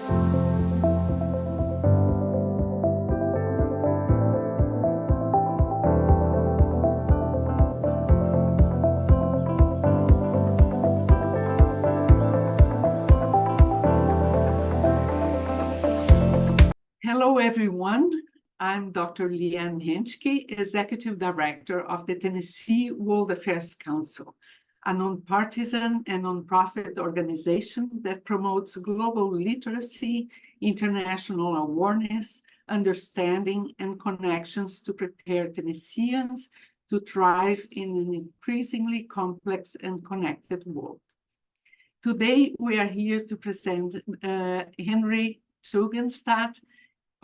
Hello, everyone. I'm Dr. Leanne Henschke, Executive Director of the Tennessee World Affairs Council, a nonpartisan and nonprofit organization that promotes global literacy, international awareness, understanding, and connections to prepare Tennesseans to thrive in an increasingly complex and connected world. Today, we are here to present Henry Tugendhat,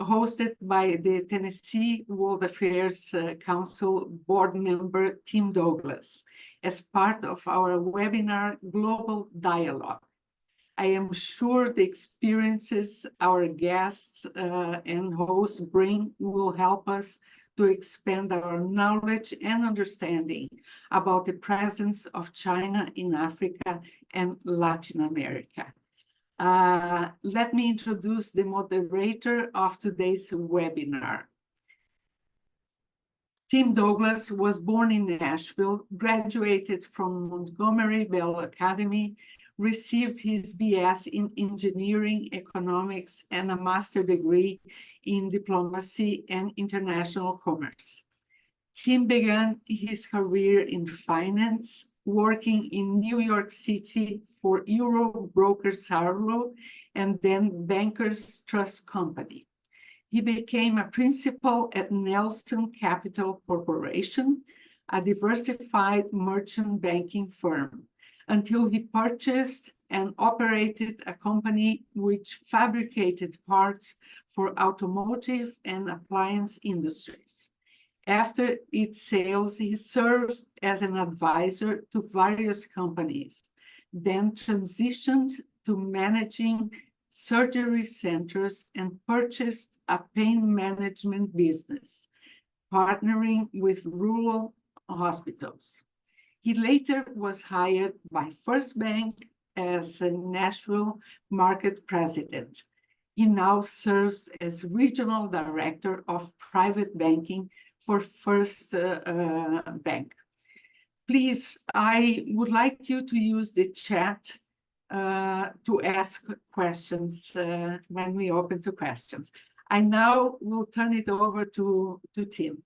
hosted by the Tennessee World Affairs Council board member Tim Douglas, as part of our webinar Global Dialogue. I am sure the experiences our guests and hosts bring will help us to expand our knowledge and understanding about the presence of China in Africa and Latin America. Let me introduce the moderator of today's webinar. Tim Douglas was born in Nashville, graduated from Montgomery Bell Academy, received his BS in engineering, economics, and a master's degree in diplomacy and international commerce. Tim began his career in finance, working in New York City for Euro Broker Sarlo and then Bankers Trust Company. He became a principal at Nelson Capital Corporation, a diversified merchant banking firm, until he purchased and operated a company which fabricated parts for automotive and appliance industries. After its sales, he served as an advisor to various companies, then transitioned to managing surgery centers and purchased a pain management business, partnering with rural hospitals. He later was hired by First Bank as a Nashville market president. He now serves as regional director of private banking for First Bank. Please, I would like you to use the chat to ask questions when we open to questions. I now will turn it over to Tim.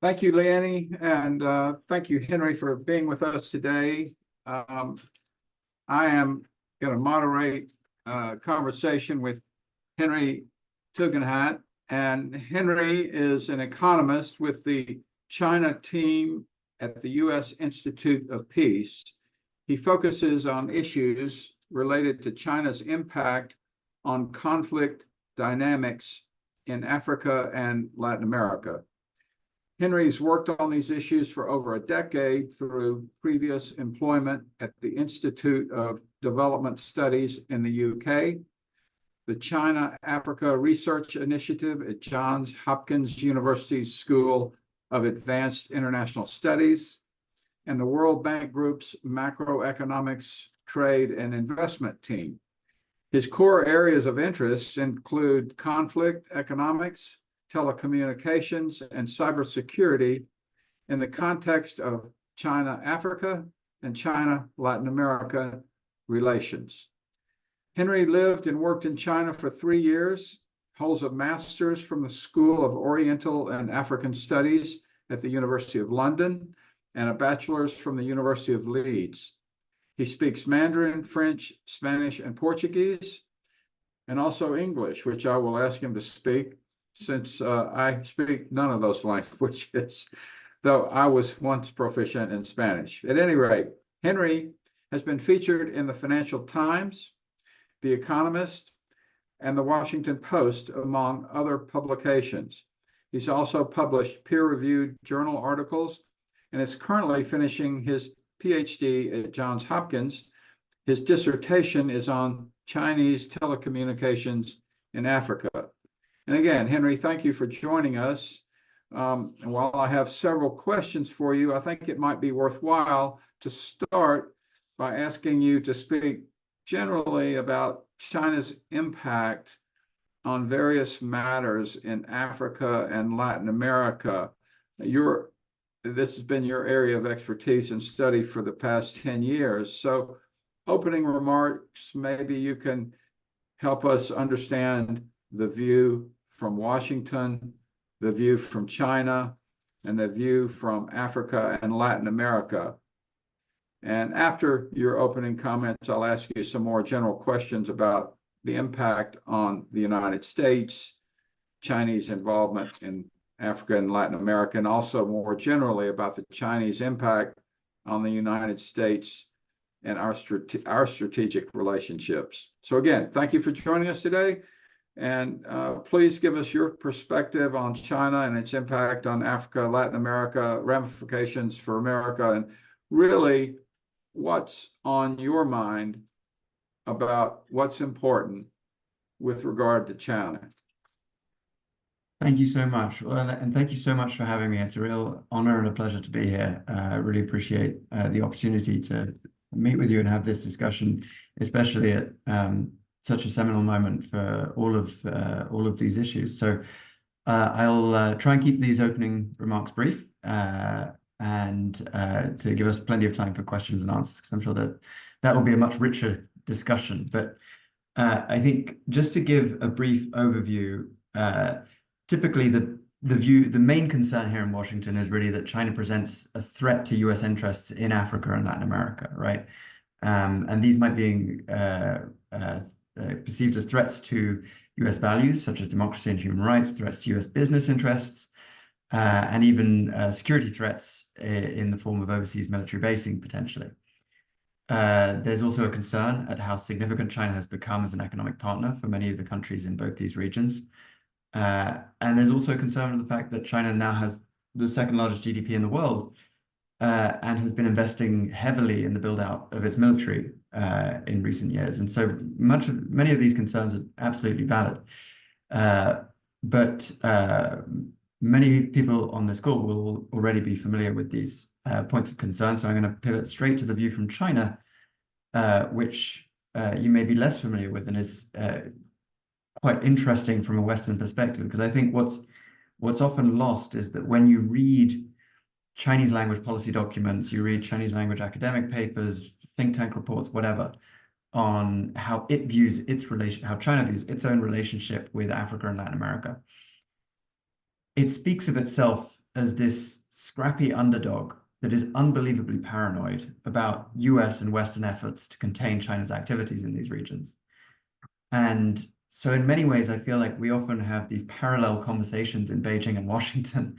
Thank you, Leanne, and thank you, Henry, for being with us today. I am going to moderate a conversation with Henry Tugendhat, and Henry is an economist with the China team at the U.S. Institute of Peace. He focuses on issues related to China's impact on conflict dynamics in Africa and Latin America. Henry's worked on these issues for over a decade through previous employment at the Institute of Development Studies in the UK, the China-Africa Research Initiative at Johns Hopkins University's School of Advanced International Studies, and the World Bank Group's Macroeconomics, Trade, and Investment team. His core areas of interest include conflict economics, telecommunications, and cybersecurity in the context of China-Africa and China-Latin America relations. Henry lived and worked in China for 3 years, holds a master's from the School of Oriental and African Studies at the University of London, and a bachelor's from the University of Leeds. He speaks Mandarin, French, Spanish, and Portuguese, and also English, which I will ask him to speak, since I speak none of those languages, though I was once proficient in Spanish. At any rate, Henry has been featured in the Financial Times, The Economist, and the Washington Post, among other publications. He's also published peer-reviewed journal articles and is currently finishing his PhD at Johns Hopkins. His dissertation is on Chinese telecommunications in Africa. And again, Henry, thank you for joining us. And while I have several questions for you, I think it might be worthwhile to start by asking you to speak generally about China's impact on various matters in Africa and Latin America. This has been your area of expertise and study for the past 10 years. So opening remarks, maybe you can help us understand the view from Washington, the view from China, and the view from Africa and Latin America. And after your opening comments, I'll ask you some more general questions about the impact on the United States, Chinese involvement in Africa and Latin America, and also more generally about the Chinese impact on the United States and our strategic relationships. So again, thank you for joining us today. And please give us your perspective on China and its impact on Africa, Latin America, ramifications for America, and really what's on your mind about what's important with regard to China. Thank you so much. Well, and thank you so much for having me. It's a real honor and a pleasure to be here. I really appreciate the opportunity to meet with you and have this discussion, especially at such a seminal moment for all of these issues. So I'll try and keep these opening remarks brief and to give us plenty of time for questions and answers, because I'm sure that will be a much richer discussion. But I think just to give a brief overview, typically the main concern here in Washington is really that China presents a threat to US interests in Africa and Latin America, right? And these might be perceived as threats to US values, such as democracy and human rights, threats to US business interests, and even security threats in the form of overseas military basing, potentially. There's also a concern at how significant China has become as an economic partner for many of the countries in both these regions. And there's also a concern of the fact that China now has the second largest GDP in the world and has been investing heavily in the build out of its military in recent years. And so many of these concerns are absolutely valid. But many people on this call will already be familiar with these points of concern. So I'm going to pivot straight to the view from China, which you may be less familiar with and is quite interesting from a Western perspective, because I think what's often lost is that when you read Chinese language policy documents, you read Chinese language academic papers, think tank reports, whatever, on how it views how China views its own relationship with Africa and Latin America. It speaks of itself as this scrappy underdog that is unbelievably paranoid about US and Western efforts to contain China's activities in these regions. And so in many ways, I feel like we often have these parallel conversations in Beijing and Washington,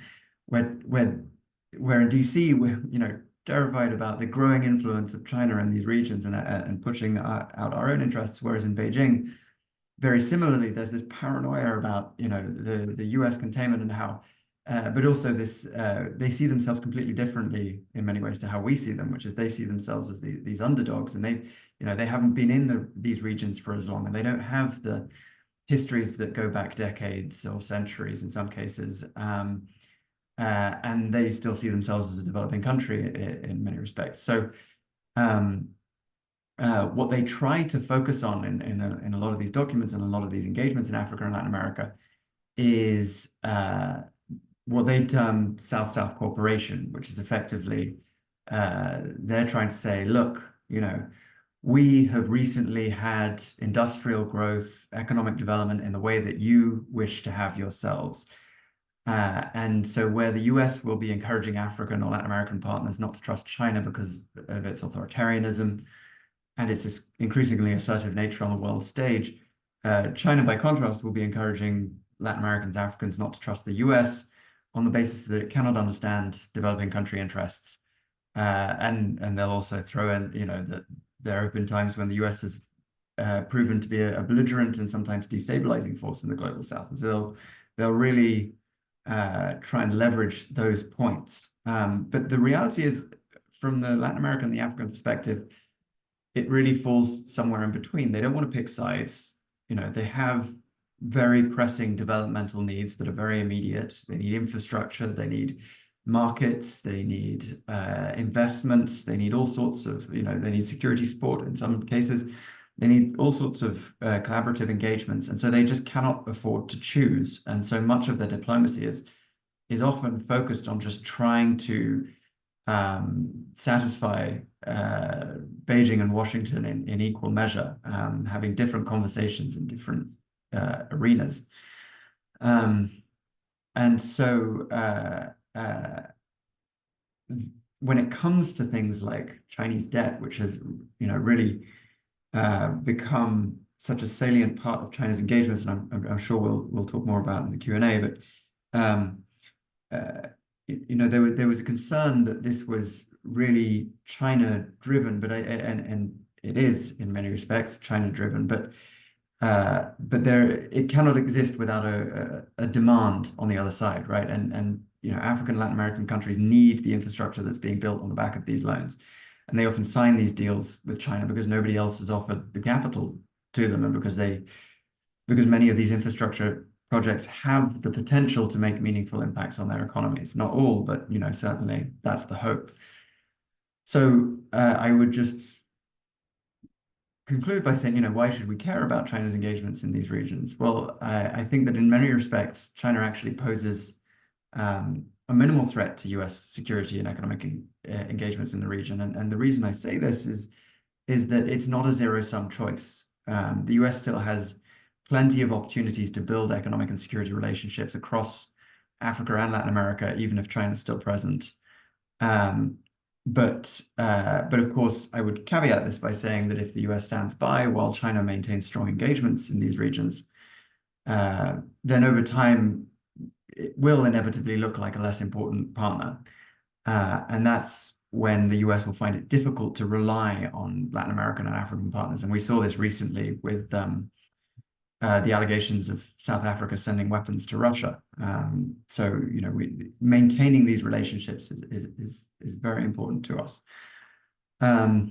where in DC, we're terrified about the growing influence of China in these regions and pushing out our own interests, whereas in Beijing, very similarly, there's this paranoia about the US containment and how, but also this they see themselves completely differently in many ways to how we see them, which is they see themselves as these underdogs, and they haven't been in these regions for as long, and they don't have the histories that go back decades or centuries in some cases, and they still see themselves as a developing country in many respects. So what they try to focus on in a lot of these documents and a lot of these engagements in Africa and Latin America is what they term South-South cooperation, which is effectively they're trying to say, look, we have recently had industrial growth, economic development in the way that you wish to have yourselves. And so where the US will be encouraging African or Latin American partners not to trust China because of its authoritarianism and its increasingly assertive nature on the world stage, China, by contrast, will be encouraging Latin Americans, Africans not to trust the US on the basis that it cannot understand developing country interests. And they'll also throw in, that there have been times when the US has proven to be a belligerent and sometimes destabilizing force in the global South. And so they'll really try and leverage those points. But the reality is, from the Latin American and the African perspective, it really falls somewhere in between. They don't want to pick sides. They have very pressing developmental needs that are very immediate. They need infrastructure, they need markets, they need investments, they need all sorts of, they need security support in some cases. They need all sorts of collaborative engagements, and so they just cannot afford to choose. And so much of their diplomacy is often focused on just trying to satisfy Beijing and Washington in equal measure, having different conversations in different arenas. And so when it comes to things like Chinese debt, which has really become such a salient part of China's engagements, and I'm sure we'll talk more about in the Q&A, but there was a concern that this was really China driven, but and it is in many respects China driven, but it cannot exist without a demand on the other side, right? And African and Latin American countries need the infrastructure that's being built on the back of these loans, and they often sign these deals with China because nobody else has offered the capital to them, and because many of these infrastructure projects have the potential to make meaningful impacts on their economies. Not all, but certainly that's the hope. So I would just conclude by saying, why should we care about China's engagements in these regions? Well, I think that in many respects, China actually poses a minimal threat to US security and economic engagements in the region. And the reason I say this is that it's not a zero-sum choice. The US still has plenty of opportunities to build economic and security relationships across Africa and Latin America, even if China's still present. But of course, I would caveat this by saying that if the US stands by while China maintains strong engagements in these regions, then over time, it will inevitably look like a less important partner. And that's when the US will find it difficult to rely on Latin American and African partners. And we saw this recently with the allegations of South Africa sending weapons to Russia. So maintaining these relationships is very important to us. I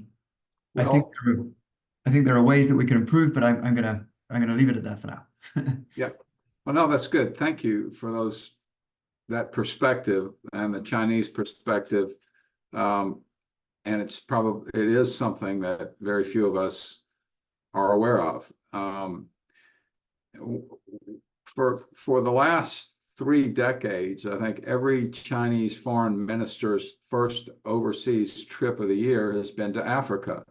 think there are ways that we can improve, but I'm gonna leave it at that for now. Yeah. Well, no, that's good. Thank you for that perspective and the Chinese perspective. And it is something that very few of us are aware of. For the last 3 decades, I think every Chinese foreign minister's first overseas trip of the year has been to Africa.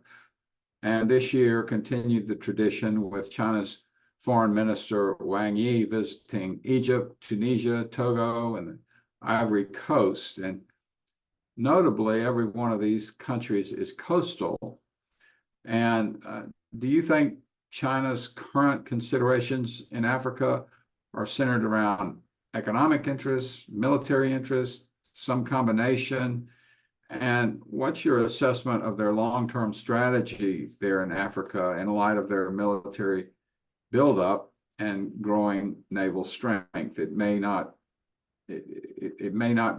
And this year continued the tradition with China's Foreign Minister Wang Yi visiting Egypt, Tunisia, Togo, and the Ivory Coast. And notably, every one of these countries is coastal. And do you think China's current considerations in Africa are centered around economic interests, military interests, some combination? And what's your assessment of their long-term strategy there in Africa in light of their military buildup and growing naval strength? It may not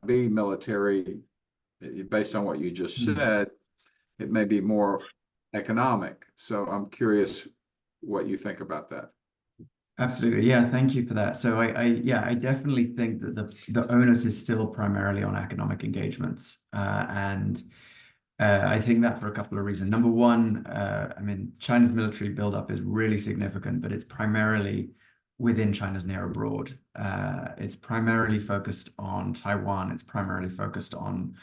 be military based on what you just said. It may be more economic. So I'm curious what you think about that. Absolutely. Yeah, thank you for that. So I definitely think that the onus is still primarily on economic engagements. And I think that for a couple of reasons. Number one, I mean, China's military buildup is really significant, but it's primarily within China's near abroad. It's primarily focused on Taiwan. It's primarily focused on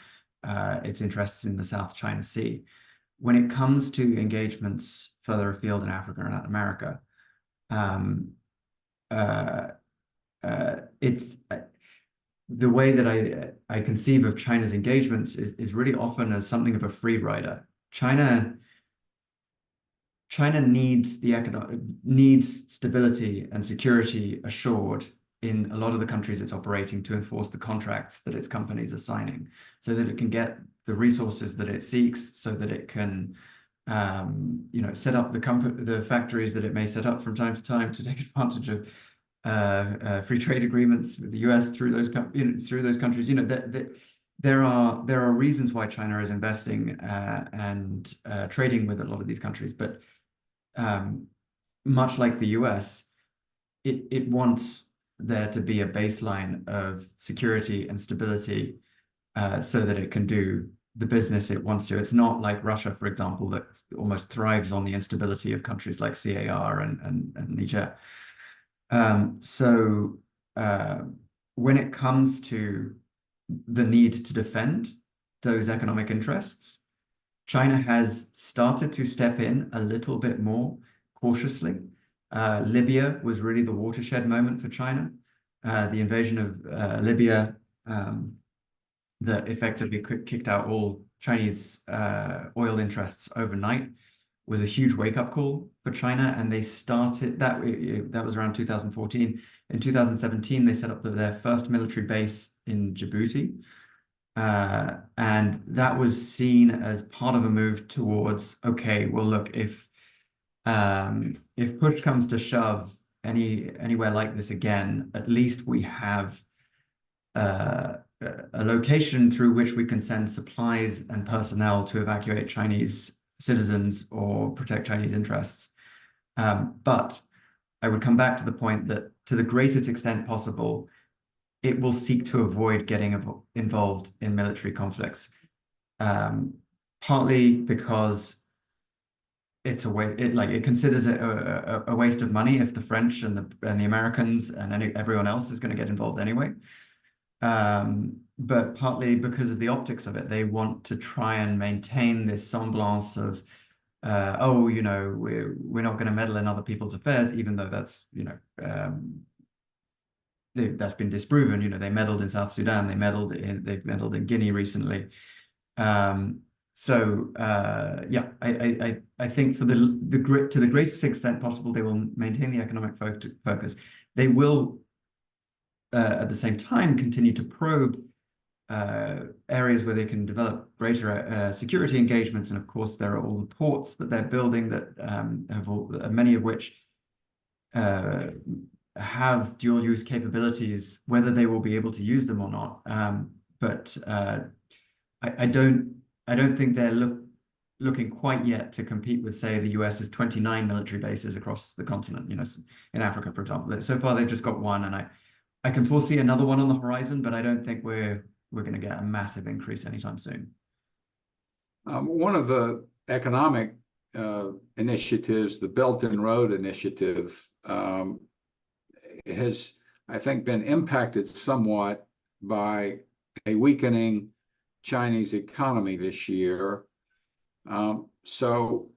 its interests in the South China Sea. When it comes to engagements further afield in Africa and Latin America, it's the way that I conceive of China's engagements is really often as something of a free rider. China needs stability and security assured in a lot of the countries it's operating to enforce the contracts that its companies are signing, so that it can get the resources that it seeks, so that it can set up the factories that it may set up from time to time to take advantage of free trade agreements with the US through those countries. There are reasons why China is investing and trading with a lot of these countries, but much like the US, it wants there to be a baseline of security and stability so that it can do the business it wants to. It's not like Russia, for example, that almost thrives on the instability of countries like CAR and Niger. So when it comes to the need to defend those economic interests, China has started to step in a little bit more cautiously. Libya was really the watershed moment for China. The invasion of Libya that effectively kicked out all Chinese oil interests overnight was a huge wake-up call for China, and they started that. That was around 2014. In 2017, they set up their first military base in Djibouti, and that was seen as part of a move towards, okay, well, look, if push comes to shove anywhere like this again, at least we have a location through which we can send supplies and personnel to evacuate Chinese citizens or protect Chinese interests. But I would come back to the point that to the greatest extent possible, it will seek to avoid getting involved in military conflicts, partly because it's it considers it a waste of money if the French and the Americans and everyone else is going to get involved anyway. But partly because of the optics of it, they want to try and maintain this semblance of, oh, you know, we're not going to meddle in other people's affairs, even though that's, you know, that's been disproven. You know, they meddled in South Sudan, they've meddled in Guinea recently. So yeah, I think for to the greatest extent possible, they will maintain the economic focus. They will at the same time continue to probe areas where they can develop greater security engagements, and of course there are all the ports that they're building that many of which have dual use capabilities. Whether they will be able to use them or not, but I don't think they're looking quite yet to compete with, say, the US's 29 military bases across the continent. You know, in Africa, for example. So far they've just got one, and I can foresee another one on the horizon, but I don't think we're going to get a massive increase anytime soon. One of the economic initiatives, the Belt and Road Initiative, has, I think, been impacted somewhat by a weakening Chinese economy this year. So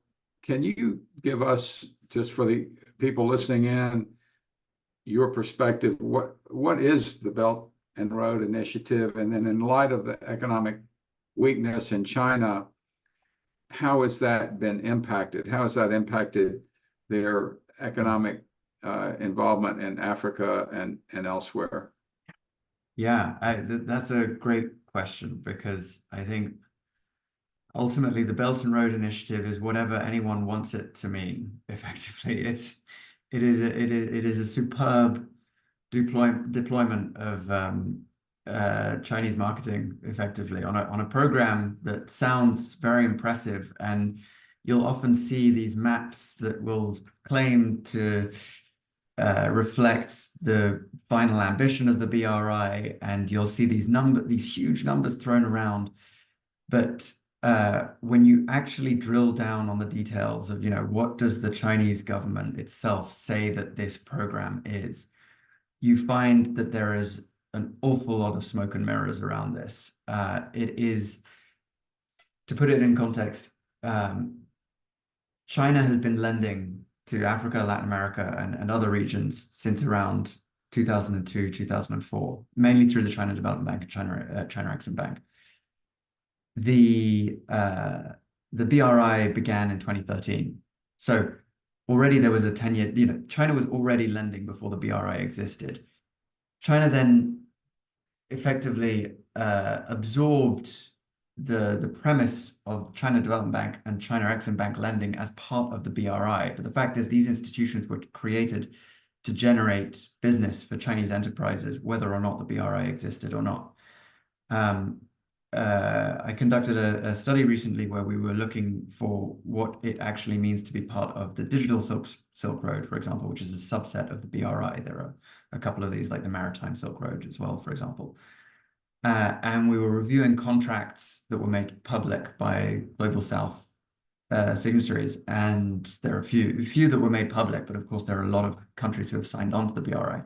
can you give us, just for the people listening in, your perspective, what is the Belt and Road Initiative? And then in light of the economic weakness in China, how has that been impacted? How has that impacted their economic involvement in Africa and elsewhere? Yeah, that's a great question, because I think ultimately the Belt and Road Initiative is whatever anyone wants it to mean. Effectively, it is a superb deployment of Chinese marketing, effectively on a program that sounds very impressive, and you'll often see these maps that will claim to reflect the final ambition of the BRI, and you'll see these huge numbers thrown around. But when you actually drill down on the details of, you know, what does the Chinese government itself say that this program is, you find that there is an awful lot of smoke and mirrors around this. It is, to put it in context, China has been lending to Africa, Latin America, and other regions since around 2002, 2004, mainly through the China Development Bank and China Exim Bank. The BRI began in 2013. So already there was a 10-year, you know, China was already lending before the BRI existed. China then effectively absorbed the premise of China Development Bank and China Exim Bank lending as part of the BRI. But the fact is, these institutions were created to generate business for Chinese enterprises, whether or not the BRI existed or not. I conducted a study recently where we were looking for what it actually means to be part of the digital Silk Road, for example, which is a subset of the BRI. There are a couple of these, like the Maritime Silk Road as well, for example. and we were reviewing contracts that were made public by Global South signatories, and there are a few that were made public, but of course there are a lot of countries who have signed on to the BRI.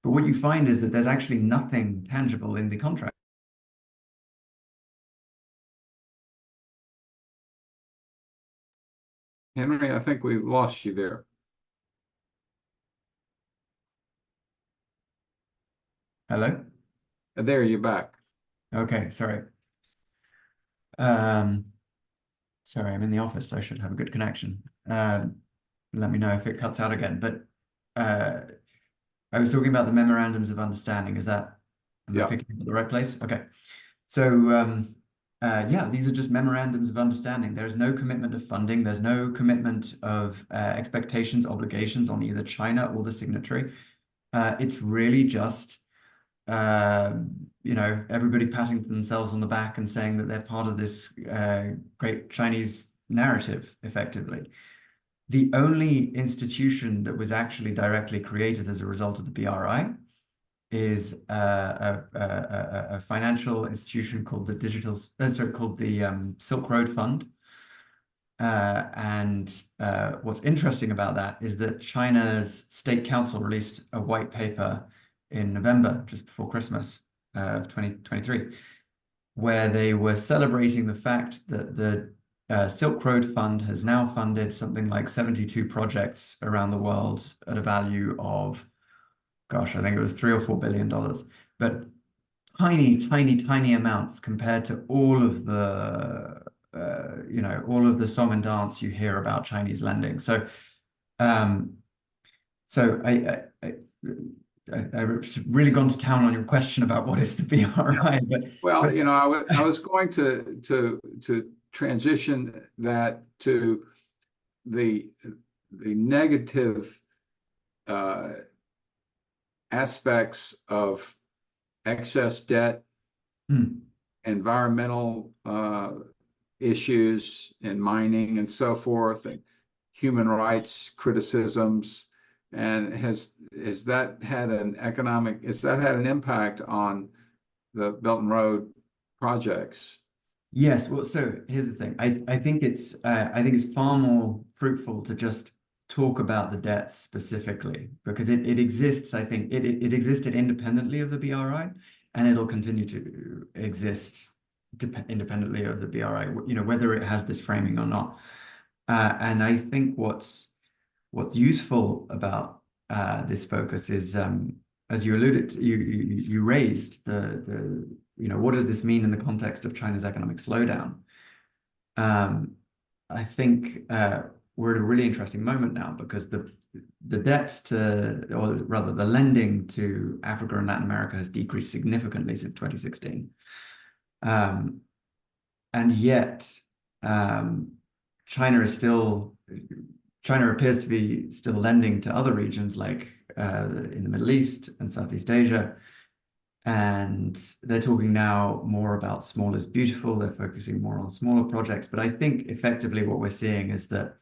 But what you find is that there's actually nothing tangible in the contract. Henry, I think we lost you there. Hello? There, you're back. Okay, sorry. Sorry, I'm in the office, so I should have a good connection. Let me know if it cuts out again. But I was talking about the memorandums of understanding. Am I picking up at the right place? Okay. So yeah, these are just memorandums of understanding. There's no commitment of funding. There's no commitment of expectations, obligations on either China or the signatory. It's really just everybody patting themselves on the back and saying that they're part of this great Chinese narrative, effectively. The only institution that was actually directly created as a result of the BRI is a financial institution called the Silk Road Fund. And what's interesting about that is that China's State Council released a white paper in November, just before Christmas of 2023, where they were celebrating the fact that the Silk Road Fund has now funded something like 72 projects around the world at a value of, gosh, I think it was $3 or $4 billion, but tiny, tiny, tiny amounts compared to all of the all of the song and dance you hear about Chinese lending. So, I've really gone to town on your question about what is the BRI, but I was going to transition that to the negative aspects of excess debt, environmental issues in mining and so forth, and human rights criticisms. And has that had an impact on the Belt and Road projects? Yes. Well, so here's the thing. I think it's far more fruitful to just talk about the debts specifically, because it exists. I think it existed independently of the BRI, and it'll continue to exist independently of the BRI, whether it has this framing or not. And I think what's useful about this focus is, as you alluded to, you raised the what does this mean in the context of China's economic slowdown? I think we're at a really interesting moment now, because the debts or rather the lending to Africa and Latin America has decreased significantly since 2016. And yet China appears to be still lending to other regions like in the Middle East and Southeast Asia. And they're talking now more about small is beautiful. They're focusing more on smaller projects. But I think effectively what we're seeing is that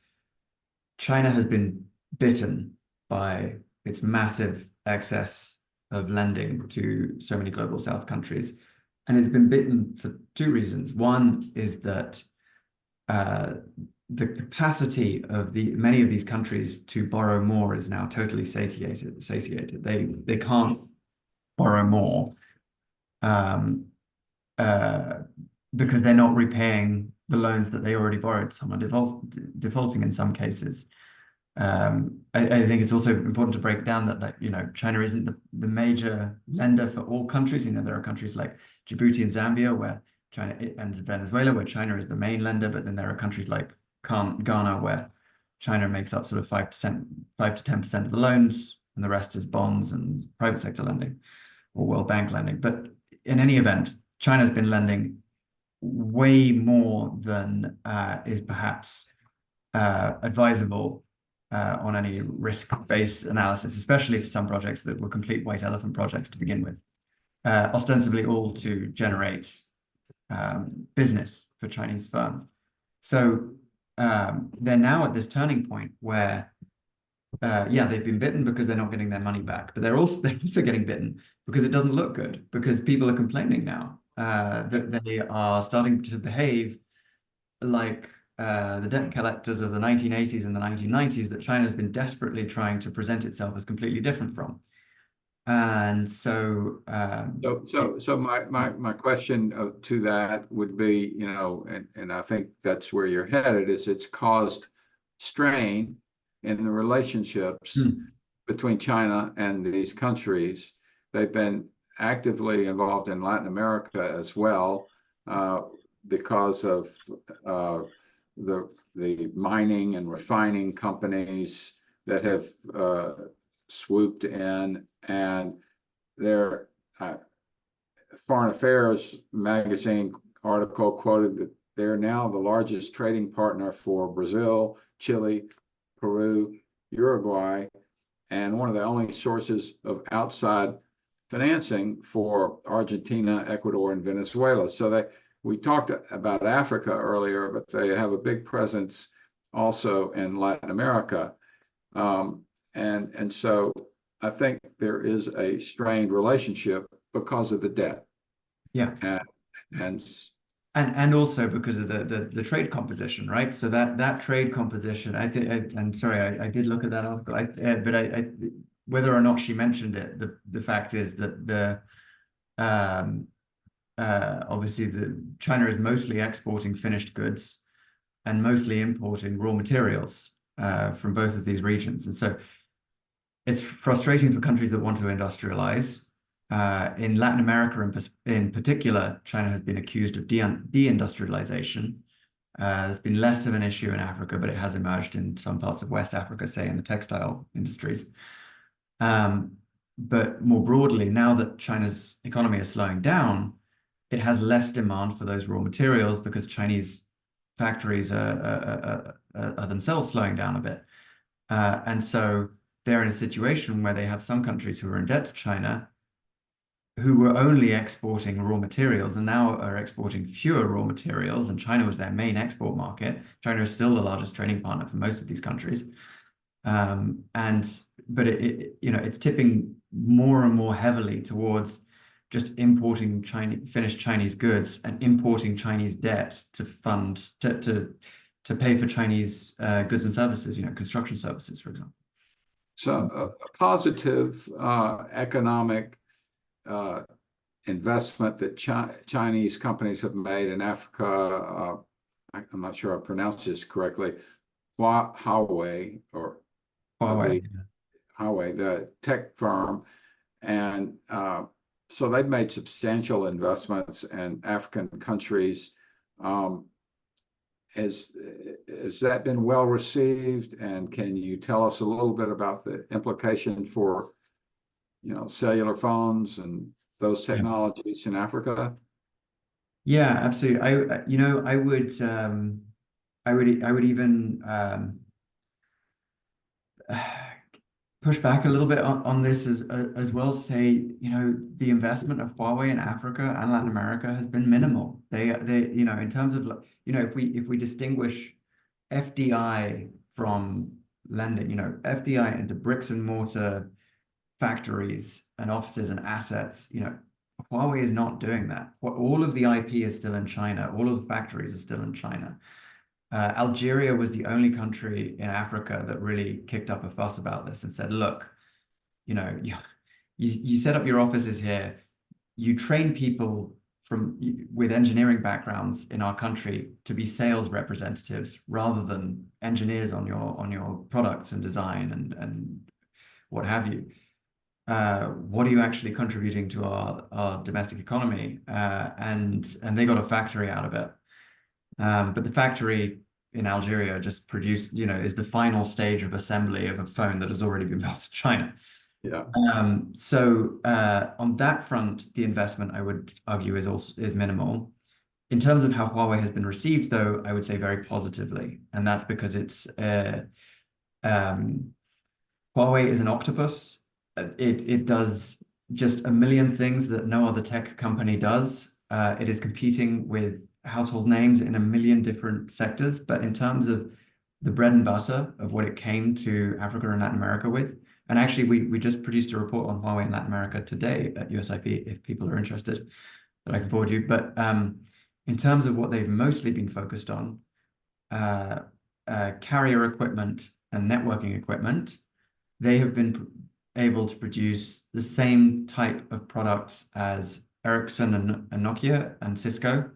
China has been bitten by its massive excess of lending to so many global South countries. And it's been bitten for two reasons. One is that the capacity of many of these countries to borrow more is now totally satiated. They can't borrow more because they're not repaying the loans that they already borrowed. Some are defaulting in some cases. I think it's also important to break down that China isn't the major lender for all countries. There are countries like Djibouti and Zambia and Venezuela where China is the main lender, but then there are countries like Ghana where China makes up sort of 5 to 10% of the loans, and the rest is bonds and private sector lending or World Bank lending. But in any event, China's been lending way more than is perhaps advisable on any risk-based analysis, especially for some projects that were complete white elephant projects to begin with, ostensibly all to generate business for Chinese firms. So they're now at this turning point where yeah, they've been bitten because they're not getting their money back, but they're also getting bitten because it doesn't look good, because people are complaining now that they are starting to behave like the debt collectors of the 1980s and the 1990s that China has been desperately trying to present itself as completely different from. And so, So my question to that would be, you know, and I think that's where you're headed, is it's caused strain in the relationships between China and these countries. They've been actively involved in Latin America as well, because of the mining and refining companies that have swooped in, and their Foreign Affairs magazine article quoted that they're now the largest trading partner for Brazil, Chile, Peru, Uruguay, and one of the only sources of outside financing for Argentina, Ecuador, and Venezuela. So we talked about Africa earlier, but they have a big presence also in Latin America. And so I think there is a strained relationship because of the debt. yeah. And also because of the trade composition, right? So that trade composition, I think, and sorry, I did look at that article, but I whether or not she mentioned it, the fact is that obviously China is mostly exporting finished goods and mostly importing raw materials from both of these regions, and so it's frustrating for countries that want to industrialize. In Latin America, in particular, China has been accused of deindustrialization. There's been less of an issue in Africa, but it has emerged in some parts of West Africa, say in the textile industries. But more broadly, now that China's economy is slowing down, it has less demand for those raw materials because Chinese factories are themselves slowing down a bit. And so they're in a situation where they have some countries who are in debt to China, who were only exporting raw materials and now are exporting fewer raw materials, and China was their main export market. China is still the largest trading partner for most of these countries. But it's tipping more and more heavily towards just importing finished Chinese goods and importing Chinese debt to fund to pay for Chinese goods and services, construction services, for example. So a positive economic investment that Chinese companies have made in Africa. I'm not sure I pronounced this correctly. Huawei, the tech firm, and so they've made substantial investments in African countries. Has that been well received? And can you tell us a little bit about the implication for, cellular phones and those technologies in Africa? Yeah, absolutely. I would even push back a little bit on this as well. Say, the investment of Huawei in Africa and Latin America has been minimal. They in terms of, if we distinguish FDI from lending, FDI into bricks and mortar factories and offices and assets, Huawei is not doing that. All of the IP is still in China. All of the factories are still in China. Algeria was the only country in Africa that really kicked up a fuss about this and said, look, you set up your offices here, you train people with engineering backgrounds in our country to be sales representatives rather than engineers on your products and design and what have you. What are you actually contributing to our domestic economy? And they got a factory out of it. But the factory in Algeria just produced, is the final stage of assembly of a phone that has already been built in China. Yeah. So on that front, the investment, I would argue, is minimal. In terms of how Huawei has been received, though, I would say very positively, and that's because Huawei is an octopus. It does just a million things that no other tech company does. It is competing with household names in a million different sectors, but in terms of the bread and butter of what it came to Africa and Latin America with. And actually, we just produced a report on Huawei in Latin America today at USIP, if people are interested, that I can forward you. But in terms of what they've mostly been focused on, carrier equipment and networking equipment, they have been able to produce the same type of products as Ericsson and Nokia and Cisco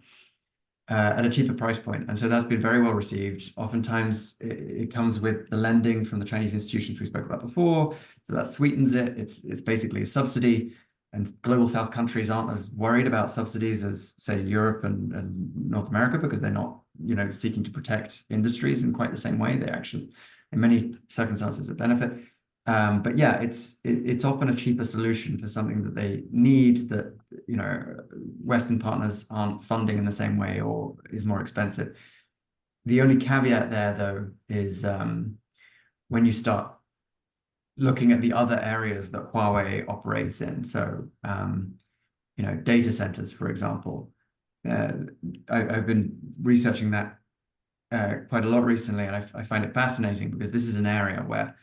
at a cheaper price point. And so that's been very well received. Oftentimes it comes with the lending from the Chinese institutions we spoke about before. So that sweetens it. It's basically a subsidy. And global South countries aren't as worried about subsidies as, say, Europe and North America, because they're not, seeking to protect industries in quite the same way. They actually, in many circumstances, a benefit. But yeah, it's often a cheaper solution for something that they need that, Western partners aren't funding in the same way or is more expensive. The only caveat there, though, is when you start looking at the other areas that Huawei operates in. So, data centers, for example. I've been researching that quite a lot recently, and I find it fascinating because this is an area where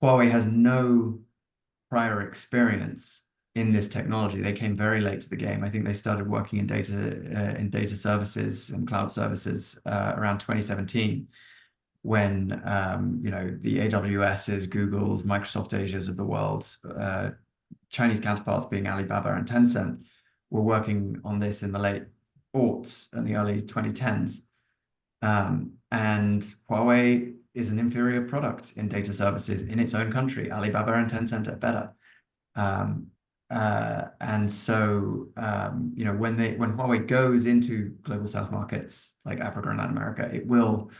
Huawei has no prior experience in this technology. They came very late to the game. I think they started working in data services and cloud services around 2017, when the AWSs, Googles, Microsoft Asias of the world, Chinese counterparts being Alibaba and Tencent, were working on this in the late aughts and the early 2010s. And Huawei is an inferior product in data services in its own country. Alibaba and Tencent are better. And so, when Huawei goes into global South markets like Africa and Latin America, it will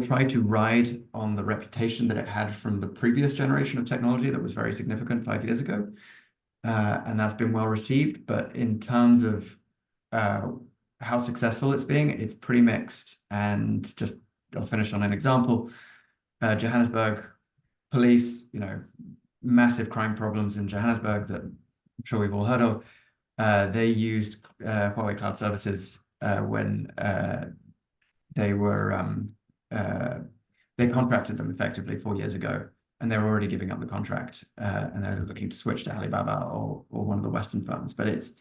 try to ride on the reputation that it had from the previous generation of technology that was very significant 5 years ago. And that's been well received. But in terms of how successful it's pretty mixed. And I'll finish on an example. Johannesburg police, massive crime problems in Johannesburg that I'm sure we've all heard of. They used Huawei Cloud Services when they contracted them effectively 4 years ago, and they were already giving up the contract, and they're looking to switch to Alibaba or one of the Western firms. But it's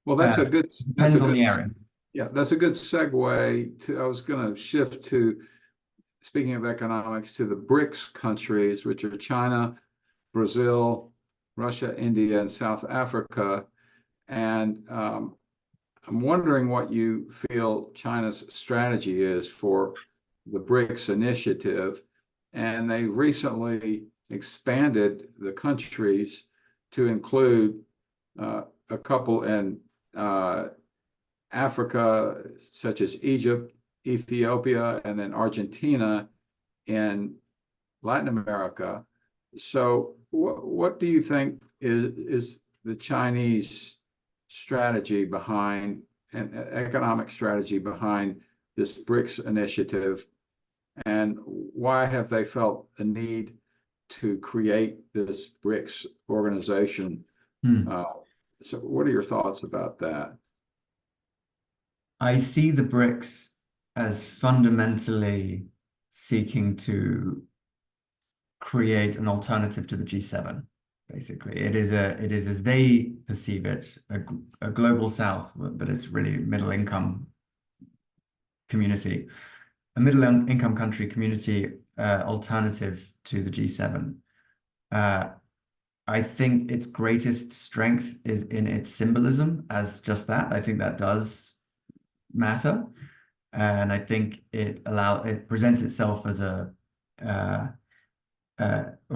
that's a good depends on the area. Yeah, that's a good segue to. I was going to shift to, speaking of economics, to the BRICS countries, which are China, Brazil, Russia, India, and South Africa. And I'm wondering what you feel China's strategy is for the BRICS initiative. And they recently expanded the countries to include a couple in Africa, such as Egypt, Ethiopia, and then Argentina in Latin America. So what do you think is the Chinese strategy behind, and economic strategy behind, this BRICS initiative? And why have they felt a need to create this BRICS organization? So what are your thoughts about that? I see the BRICS as fundamentally seeking to create an alternative to the G7. Basically, it is as they perceive it, a global South, but it's really middle income community, a middle income country community alternative to the G7. I think its greatest strength is in its symbolism as just that. I think that does matter. And I think it presents itself as or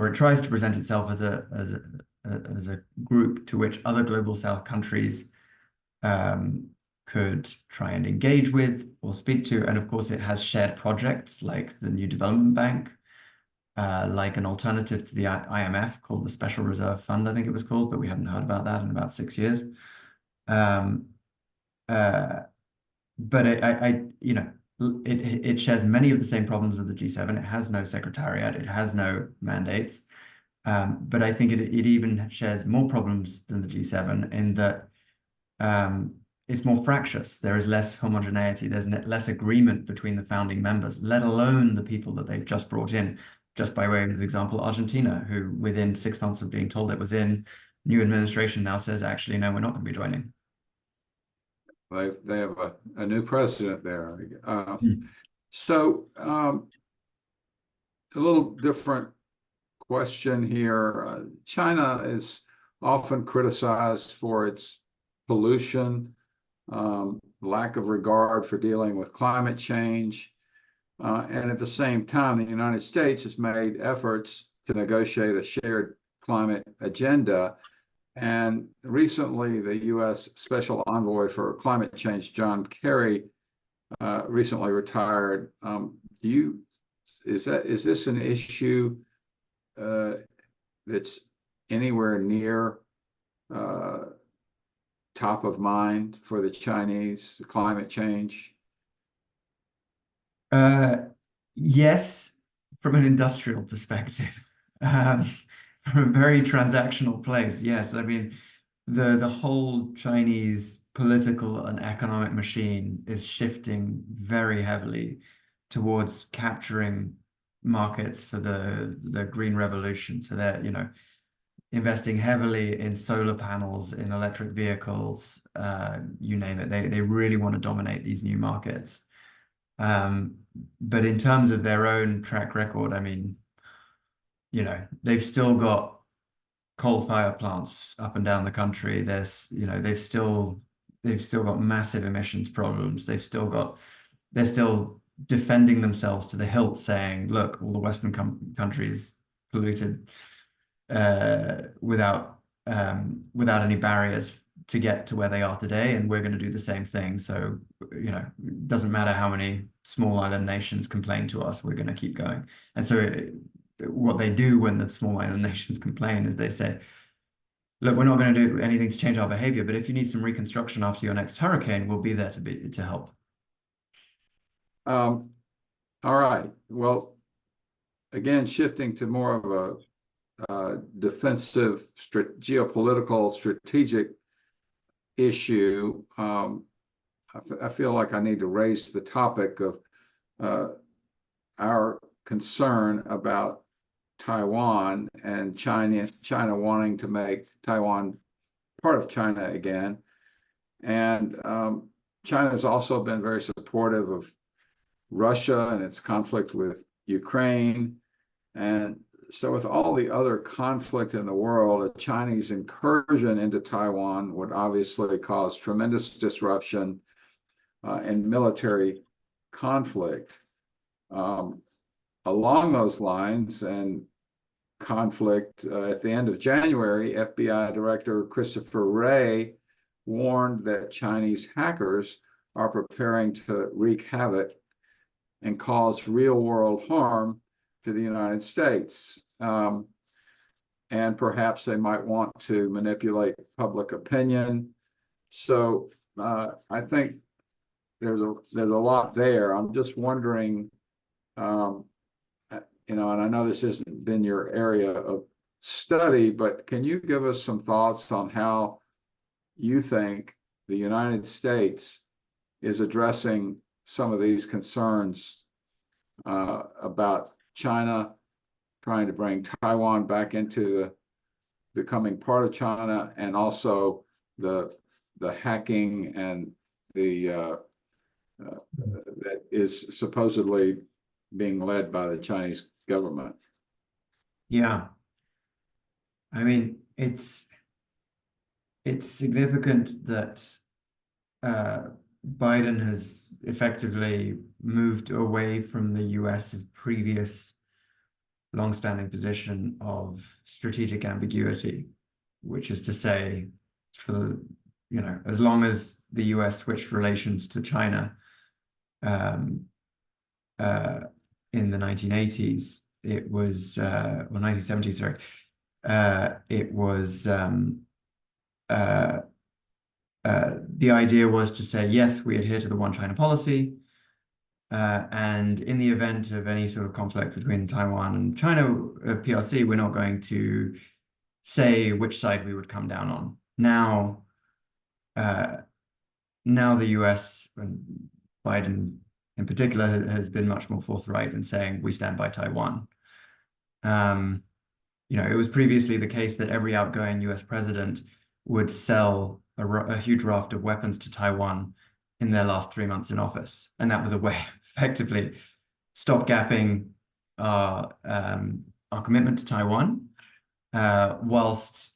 it tries to present itself as a group to which other global South countries could try and engage with or speak to. And of course, it has shared projects like the New Development Bank, like an alternative to the IMF called the Special Reserve Fund, I think it was called, but we haven't heard about that in about 6 years. But it shares many of the same problems of the G7. It has no secretariat. It has no mandates. But I think it even shares more problems than the G7 in that it's more fractious. There is less homogeneity. There's less agreement between the founding members, let alone the people that they've just brought in. Just by way of example, Argentina, who within 6 months of being told it was in, new administration now says, actually, no, we're not going to be joining. They have a new president there. Hmm. So a little different question here. China is often criticized for its pollution, lack of regard for dealing with climate change. And at the same time, the United States has made efforts to negotiate a shared climate agenda. And recently, the U.S. Special Envoy for Climate Change, John Kerry, recently retired. Is this an issue that's anywhere near top of mind for the Chinese, climate change? Yes, from an industrial perspective. From a very transactional place, yes. I mean, the whole Chinese political and economic machine is shifting very heavily towards capturing markets for the green revolution. So they're, investing heavily in solar panels, in electric vehicles, you name it. They really want to dominate these new markets. But in terms of their own track record, I mean, they've still got coal-fired plants up and down the country. They've still got massive emissions problems. They're still defending themselves to the hilt, saying, "Look, all the Western countries polluted without any barriers to get to where they are today, and we're going to do the same thing. So, it doesn't matter how many small island nations complain to us, we're going to keep going." And so what they do when the small island nations complain is they say, "Look, we're not going to do anything to change our behavior, but if you need some reconstruction after your next hurricane, we'll be there to help." All right. Well, again, shifting to more of a defensive, geopolitical, strategic issue, I feel like I need to raise the topic of our concern about Taiwan and China wanting to make Taiwan part of China again. And China has also been very supportive of Russia and its conflict with Ukraine. And so with all the other conflict in the world, a Chinese incursion into Taiwan would obviously cause tremendous disruption and military conflict. Along those lines and conflict, at the end of January, FBI Director Christopher Wray warned that Chinese hackers are preparing to wreak havoc and cause real-world harm to the United States. And perhaps they might want to manipulate public opinion. So I think there's a lot there. I'm just wondering, and I know this hasn't been your area of study, but can you give us some thoughts on how you think the United States is addressing some of these concerns about China trying to bring Taiwan back into becoming part of China, and also the hacking and that is supposedly being led by the Chinese government? Yeah. I mean, it's significant that Biden has effectively moved away from the US's previous long-standing position of strategic ambiguity, which is to say, as long as the US switched relations to China in the 1980s, it was, or 1970s, sorry, it was, the idea was to say, yes, we adhere to the one China policy, and in the event of any sort of conflict between Taiwan and China, PRT, we're not going to say which side we would come down on. Now now the US and Biden in particular has been much more forthright in saying we stand by Taiwan. It was previously the case that every outgoing US president would sell a huge raft of weapons to Taiwan in their last 3 months in office. And that was a way effectively stopgapping our commitment to Taiwan, whilst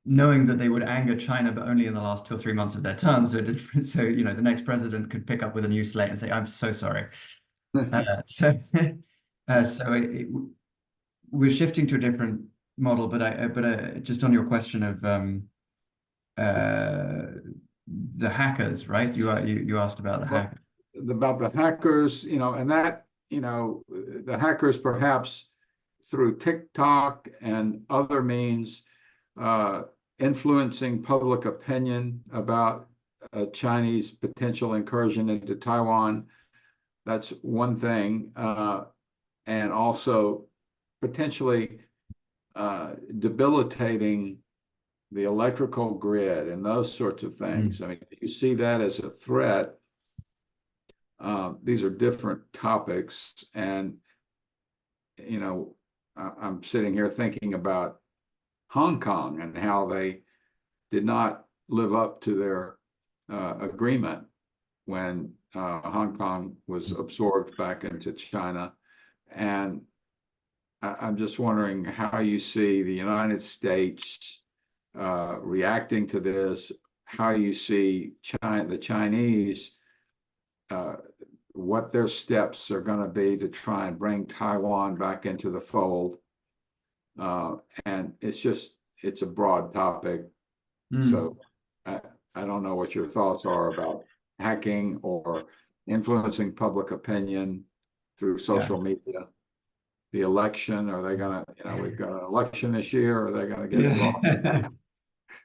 knowing that they would anger China, but only in the last 2 or 3 months of their term. So the next president could pick up with a new slate and say, "I'm so sorry." We're shifting to a different model. But just on your question of the hackers, right? You asked about the hackers. About the hackers, and that, the hackers perhaps through TikTok and other means influencing public opinion about a Chinese potential incursion into Taiwan. That's one thing. And also potentially debilitating the electrical grid and those sorts of things. I mean, you see that as a threat. These are different topics. And, I'm sitting here thinking about Hong Kong and how they did not live up to their agreement when Hong Kong was absorbed back into China. And I'm just wondering how you see the United States reacting to this, how you see the Chinese, what their steps are going to be to try and bring Taiwan back into the fold. And it's a broad topic. So I don't know what your thoughts are about hacking or influencing public opinion through social media. The election, are they gonna, we've got an election this year, are they gonna get involved?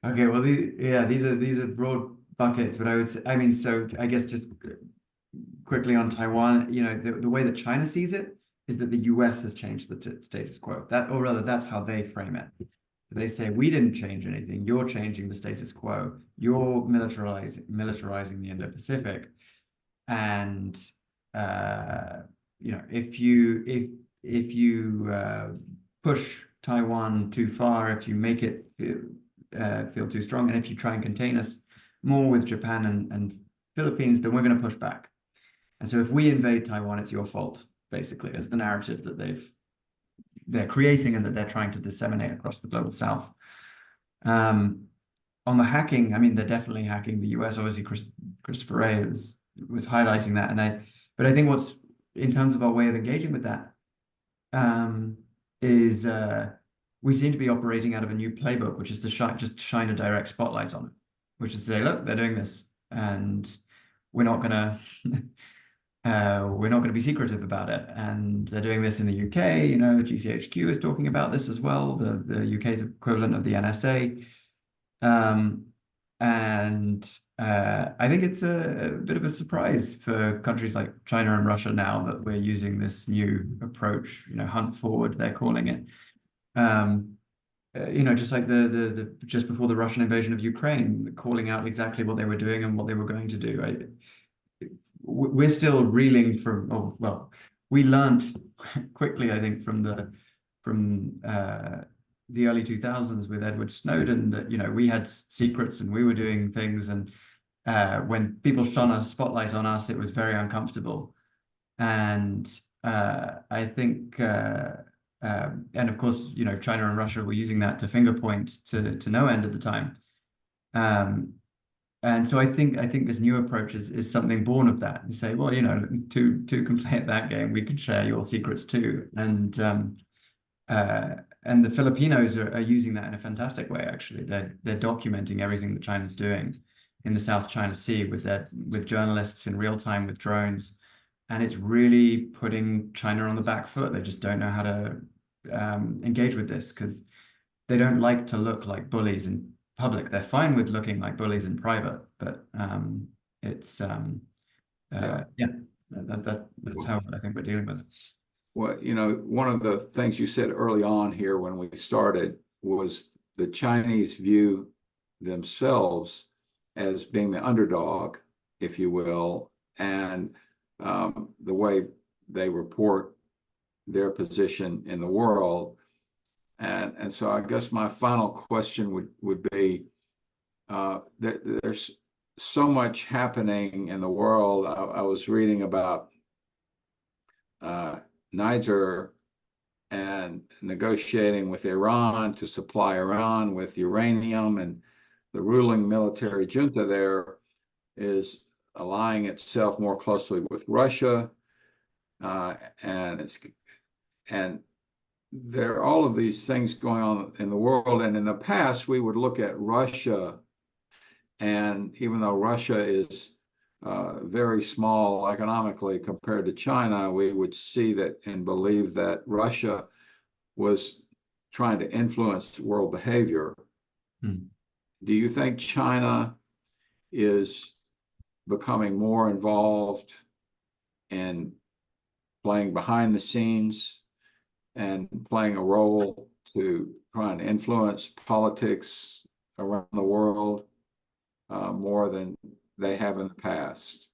Okay, well, these are broad buckets, but so I guess just quickly on Taiwan, the way that China sees it is that the US has changed the status quo. Or rather, that's how they frame it. They say, we didn't change anything. You're changing the status quo. You're militarizing the Indo-Pacific. And if you push Taiwan too far, if you make it feel too strong, and if you try and contain us more with Japan and Philippines, then we're going to push back. And so if we invade Taiwan, it's your fault, basically, is the narrative that they're creating and that they're trying to disseminate across the global South. On the hacking, they're definitely hacking the US. Obviously, Christopher Wray was highlighting that. But I think what's, in terms of our way of engaging with that, is we seem to be operating out of a new playbook, which is to just shine a direct spotlight on it, which is to say, look, they're doing this, and we're not gonna be secretive about it. And they're doing this in the UK. The GCHQ is talking about this as well, the UK's equivalent of the NSA. I think it's a bit of a surprise for countries like China and Russia now that we're using this new approach, hunt forward, they're calling it. Just like just before the Russian invasion of Ukraine, calling out exactly what they were doing and what they were going to do. We're still reeling from, we learned quickly, I think, from the early 2000s with Edward Snowden that, we had secrets and we were doing things. And when people shone a spotlight on us, it was very uncomfortable. And I think, and of course, China and Russia were using that to finger point to no end at the time. And so I think this new approach is something born of that. You say, well, two can play at that game. We can share your secrets too. And the Filipinos are using that in a fantastic way. Actually, they're documenting everything that China's doing in the South China Sea with journalists in real time with drones, and it's really putting China on the back foot. They just don't know how to engage with this because they don't like to look like bullies in public. They're fine with looking like bullies in private, but that's how I think we're dealing with it. Well, one of the things you said early on here when we started was the Chinese view themselves as being the underdog, if you will, and the way they report their position in the world. And so I guess my final question would be, there's so much happening in the world. I was reading about Niger and negotiating with Iran to supply Iran with uranium, and the ruling military junta there is allying itself more closely with Russia, and there are all of these things going on in the world. And in the past, we would look at Russia, and even though Russia is very small economically compared to China, we would see that and believe that Russia was trying to influence world behavior. Do you think China is becoming more involved in playing behind the scenes and playing a role to try and influence politics around the world more than they have in the past?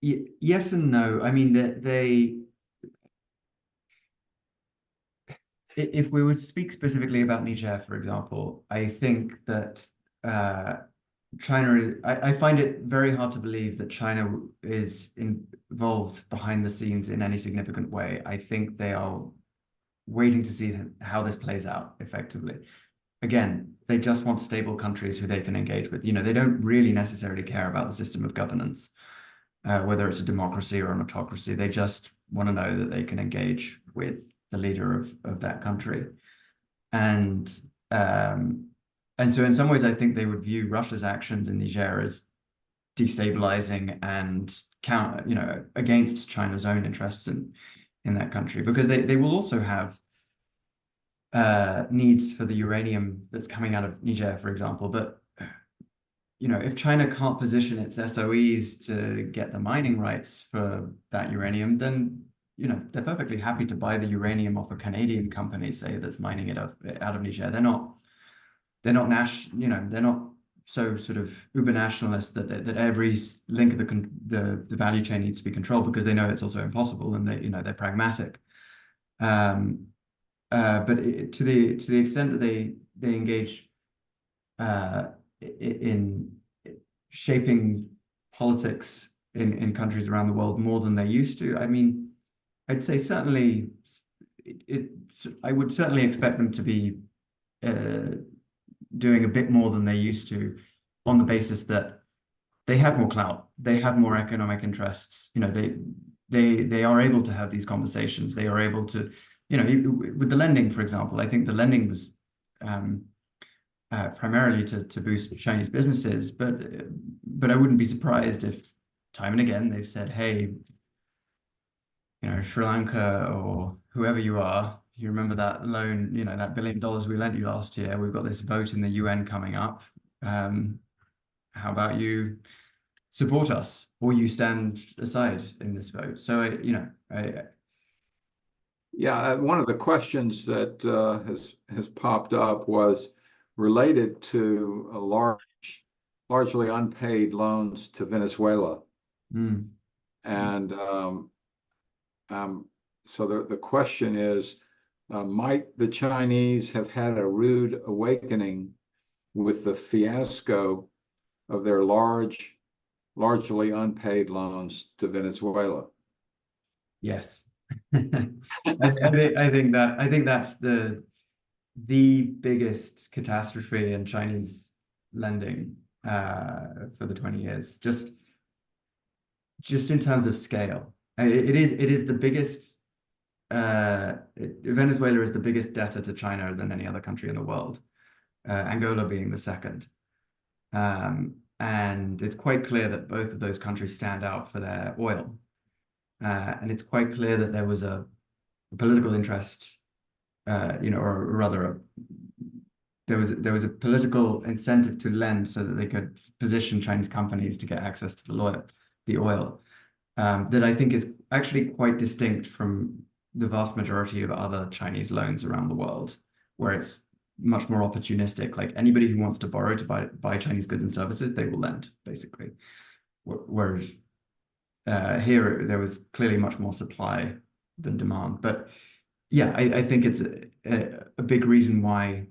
Yes and no. I mean, if we would speak specifically about Niger, for example, I think that China, I find it very hard to believe that China is involved behind the scenes in any significant way. I think they are waiting to see how this plays out effectively. Again, they just want stable countries who they can engage with. They don't really necessarily care about the system of governance, whether it's a democracy or an autocracy. They just want to know that they can engage with the leader of that country. And so in some ways, I think they would view Russia's actions in Niger as destabilizing and against China's own interests in that country, because they will also have needs for the uranium that's coming out of Niger, for example. But if China can't position its SOEs to get the mining rights for that uranium, then they're perfectly happy to buy the uranium off a Canadian company, say, that's mining it out of Niger. They're not they're not so sort of uber nationalist that every link of the value chain needs to be controlled, because they know it's also impossible, and they're pragmatic. But to the extent that they engage in shaping politics in countries around the world more than they used to, I mean, I'd say certainly I would certainly expect them to be doing a bit more than they used to, on the basis that they have more clout, they have more economic interests. They are able to have these conversations. They are able to, with the lending, for example. I think the lending was primarily to boost Chinese businesses, but I wouldn't be surprised if time and again they've said, hey, Sri Lanka or whoever you are, you remember that loan, that $1 billion we lent you last year? We've got this vote in the UN coming up. How about you support us, or you stand aside in this vote? So, yeah, one of the questions that has popped up was related to largely unpaid loans to Venezuela. And so the question is, might the Chinese have had a rude awakening with the fiasco of their largely unpaid loans to Venezuela? Yes. I think that's the biggest catastrophe in Chinese lending for the 20 years, just in terms of scale. It is the biggest. Venezuela is the biggest debtor to China than any other country in the world, Angola being the second. And it's quite clear that both of those countries stand out for their oil. And it's quite clear that there was a political interest, or rather, there was a political incentive to lend so that they could position Chinese companies to get access to the oil, that I think is actually quite distinct from the vast majority of other Chinese loans around the world, where it's much more opportunistic. Like anybody who wants to borrow to buy Chinese goods and services, they will lend, basically. Whereas here there was clearly much more supply than demand. But yeah, I think it's a big reason why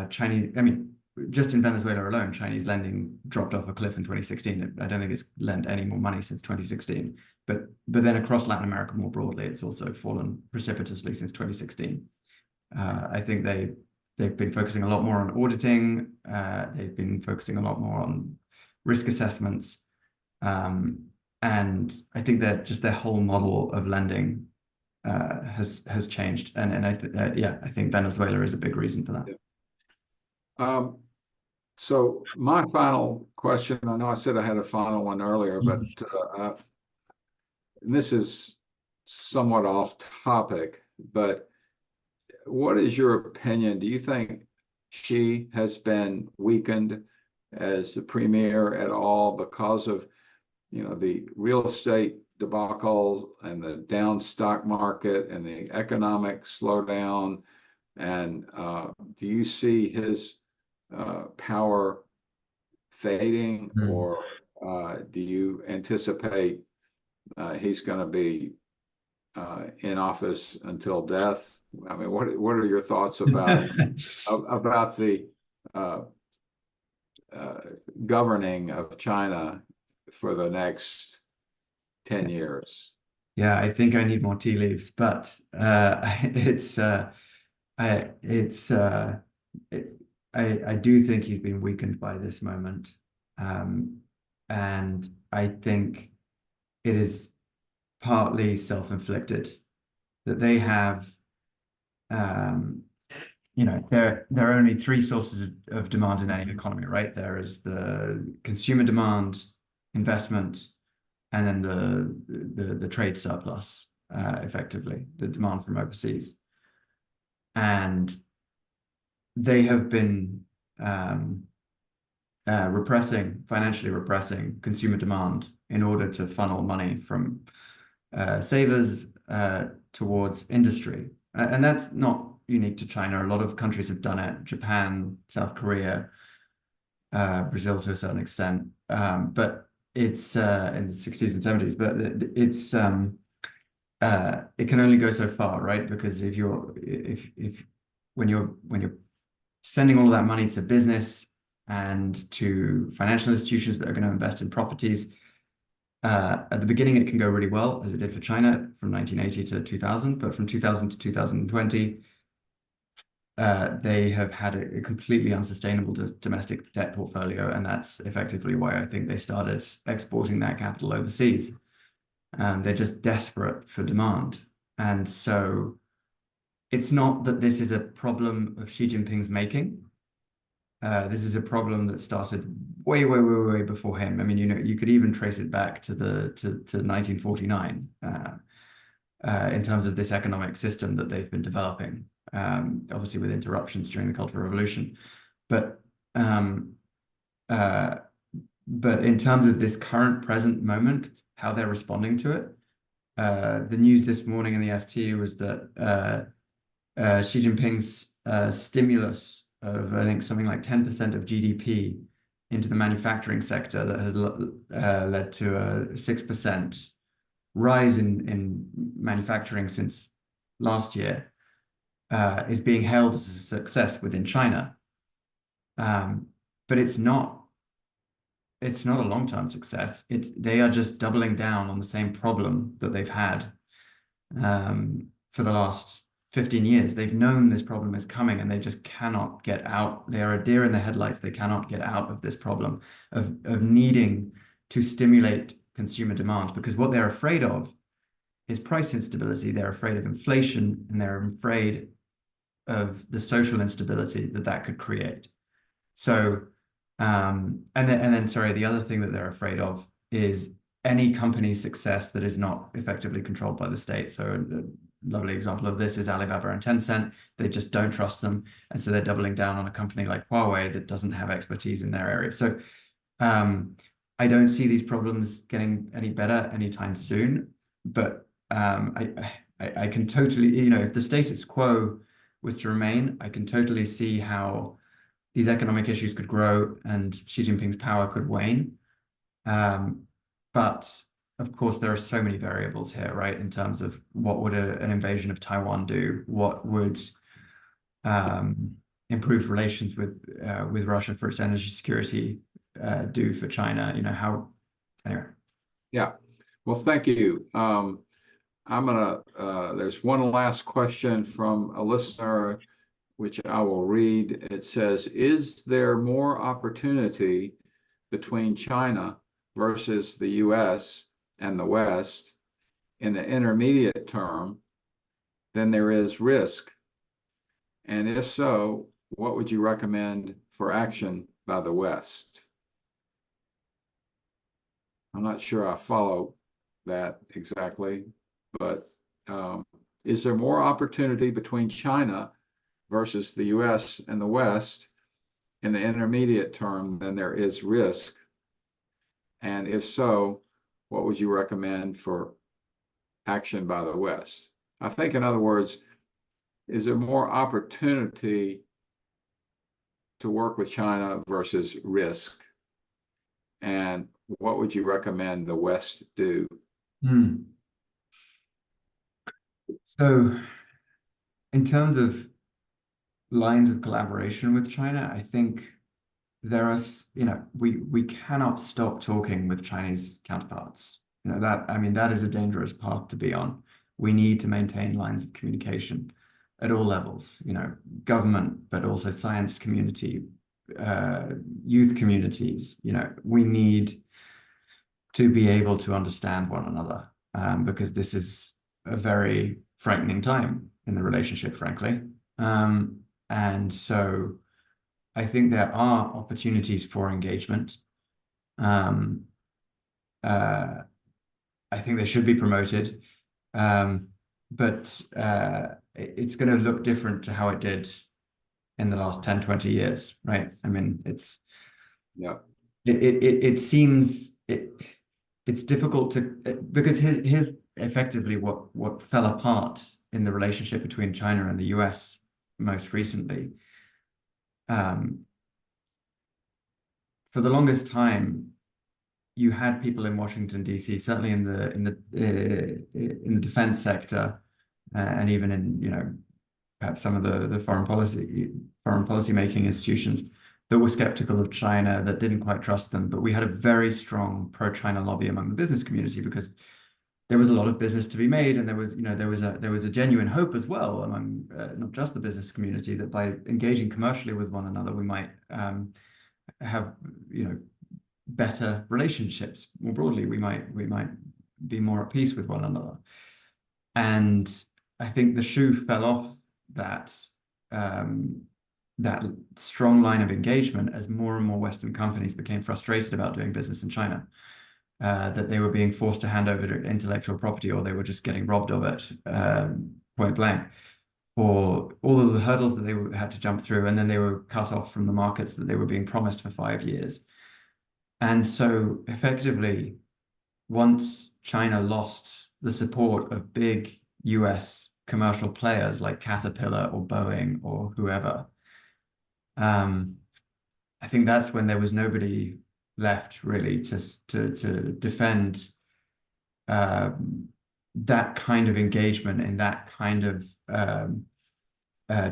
Chinese, I mean, just in Venezuela alone, Chinese lending dropped off a cliff in 2016. I don't think it's lent any more money since 2016. But then across Latin America more broadly, it's also fallen precipitously since 2016. I think they've been focusing a lot more on auditing. They've been focusing a lot more on risk assessments. And I think that just their whole model of lending has changed. And I think Venezuela is a big reason for that. Yeah. So my final question, I know I said I had a final one earlier, but and this is somewhat off topic, but what is your opinion? Do you think Xi has been weakened as the premier at all because of, the real estate debacle and the down stock market and the economic slowdown? And do you see his power fading, or do you anticipate he's going to be in office until death? I mean, what are your thoughts about the governing of China for the next 10 years? Yeah, I think I need more tea leaves, but I do think he's been weakened by this moment, and I think it is partly self-inflicted that they have. There are only three sources of demand in any economy, right? There is the consumer demand, investment, and then the trade surplus, effectively, the demand from overseas. And they have been financially repressing consumer demand in order to funnel money from savers towards industry. And that's not unique to China. A lot of countries have done it: Japan, South Korea, Brazil to a certain extent. But it's in the 60s and 70s. But it can only go so far, right? Because when you're sending all of that money to business and to financial institutions that are going to invest in properties, at the beginning it can go really well, as it did for China from 1980 to 2000. But from 2000 to 2020, they have had a completely unsustainable domestic debt portfolio, and that's effectively why I think they started exporting that capital overseas. They're just desperate for demand. And so it's not that this is a problem of Xi Jinping's making. This is a problem that started way, way, way, way before him. I mean, you could even trace it back to 1949 in terms of this economic system that they've been developing, obviously with interruptions during the Cultural Revolution. But in terms of this current present moment, how they're responding to it, the news this morning in the FT was that Xi Jinping's stimulus of, I think, something like 10% of GDP into the manufacturing sector that has led to a 6% rise in manufacturing since last year, is being hailed as a success within China. But it's not a long-term success. They are just doubling down on the same problem that they've had for the last 15 years. They've known this problem is coming and they just cannot get out. They are a deer in the headlights. They cannot get out of this problem of needing to stimulate consumer demand, because what they're afraid of is price instability. They're afraid of inflation, and they're afraid of the social instability that could create. So, and then, sorry, the other thing that they're afraid of is any company's success that is not effectively controlled by the state. So a lovely example of this is Alibaba and Tencent. They just don't trust them. And so they're doubling down on a company like Huawei that doesn't have expertise in their area. So I don't see these problems getting any better anytime soon. But I can totally, if the status quo was to remain, I can totally see how these economic issues could grow and Xi Jinping's power could wane. But of course, there are so many variables here, right? In terms of what would an invasion of Taiwan do? What would improve relations with Russia for its energy security do for China? You know, how, anyway. Yeah, well, thank you. There's one last question from a listener, which I will read. It says, is there more opportunity between China versus the US and the West in the intermediate term than there is risk? And if so, what would you recommend for action by the West? I'm not sure I follow that exactly, but is there more opportunity between China versus the US and the West in the intermediate term than there is risk? And if so, what would you recommend for action by the West? I think, in other words, is there more opportunity to work with China versus risk? And what would you recommend the West do? So, in terms of lines of collaboration with China, I think there are, you know, we cannot stop talking with Chinese counterparts. You know, that, I mean, that is a dangerous path to be on. We need to maintain lines of communication at all levels, you know, government, but also science community, youth communities. You know, we need to be able to understand one another, because this is a very frightening time in the relationship, frankly. And so I think there are opportunities for engagement. I think they should be promoted, but it's going to look different to how it did in the last 10, 20 years, right? I mean, it seems it's difficult to, because here's effectively what fell apart in the relationship between China and the US most recently. For the longest time, you had people in Washington, D.C., certainly in the defense sector, and even in, you know, perhaps some of the foreign policy making institutions that were skeptical of China, that didn't quite trust them. But we had a very strong pro-China lobby among the business community, because there was a lot of business to be made, and there was, you know, there was a genuine hope as well among not just the business community, that by engaging commercially with one another, we might have, you know, better relationships more broadly. We might be more at peace with one another. And I think the shoe fell off that that strong line of engagement as more and more Western companies became frustrated about doing business in China. That they were being forced to hand over their intellectual property, or they were just getting robbed of it, point blank, or all of the hurdles that they had to jump through, and then they were cut off from the markets that they were being promised for 5 years. And so effectively, once China lost the support of big US commercial players like Caterpillar or Boeing or whoever, I think that's when there was nobody left really to defend that kind of engagement in that kind of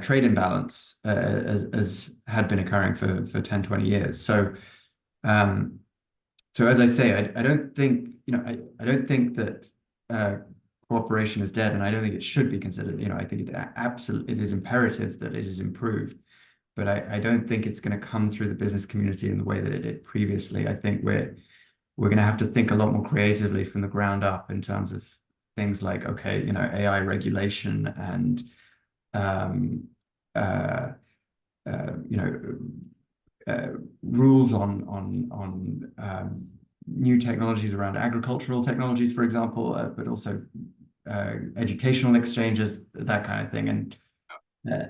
trade imbalance as had been occurring for 10, 20 years. So so as I say, I don't think, you know, I don't think that cooperation is dead, and I don't think it should be considered. You know, I think it is imperative that it is improved. But I don't think it's going to come through the business community in the way that it did previously. I think we're going to have to think a lot more creatively from the ground up in terms of things like, okay, you know, AI regulation and you know, rules on new technologies around agricultural technologies, for example, but also educational exchanges, that kind of thing. And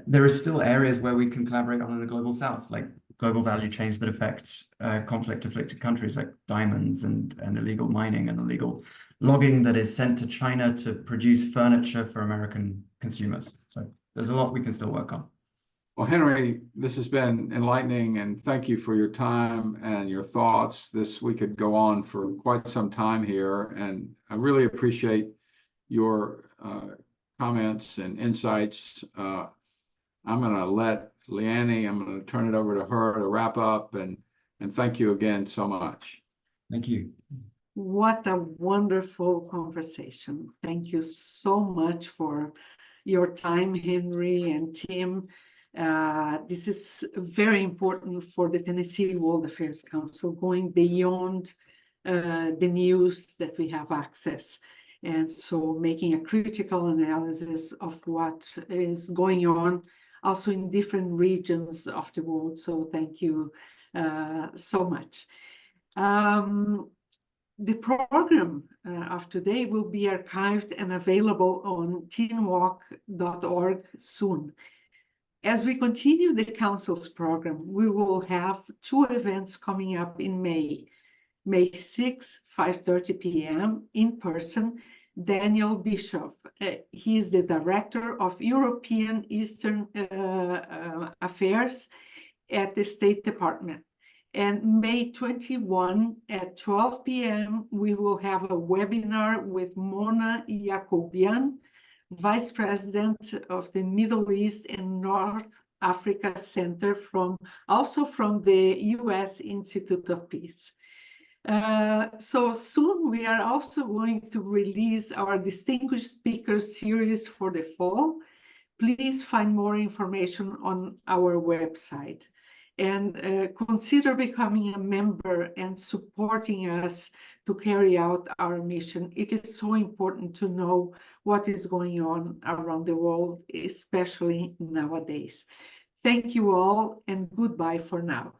there are still areas where we can collaborate on in the global south, like global value chains that affect conflict-afflicted countries, like diamonds and illegal mining and illegal logging that is sent to China to produce furniture for American consumers. So there's a lot we can still work on. Well, Henry, this has been enlightening, and thank you for your time and your thoughts. We could go on for quite some time here, and I really appreciate your comments and insights. I'm going to let Leanne, I'm going to turn it over to her to wrap up, and thank you again so much. Thank you. What a wonderful conversation. Thank you so much for your time, Henry and Tim. This is very important for the Tennessee World Affairs Council, going beyond the news that we have access. And so making a critical analysis of what is going on also in different regions of the world. So thank you so much. The program of today will be archived and available on teenwalk.org soon. As we continue the Council's program, we will have 2 events coming up in May. May 6, 5:30 p.m. in person, Daniel Bishop. He is the Director of European Eastern Affairs at the State Department. And May 21 at 12 p.m., we will have a webinar with Mona Yacobian, Vice President of the Middle East and North Africa Center also from the U.S. Institute of Peace. So soon we are also going to release our Distinguished Speakers series for the fall. Please find more information on our website. And consider becoming a member and supporting us to carry out our mission. It is so important to know what is going on around the world, especially nowadays. Thank you all, and goodbye for now.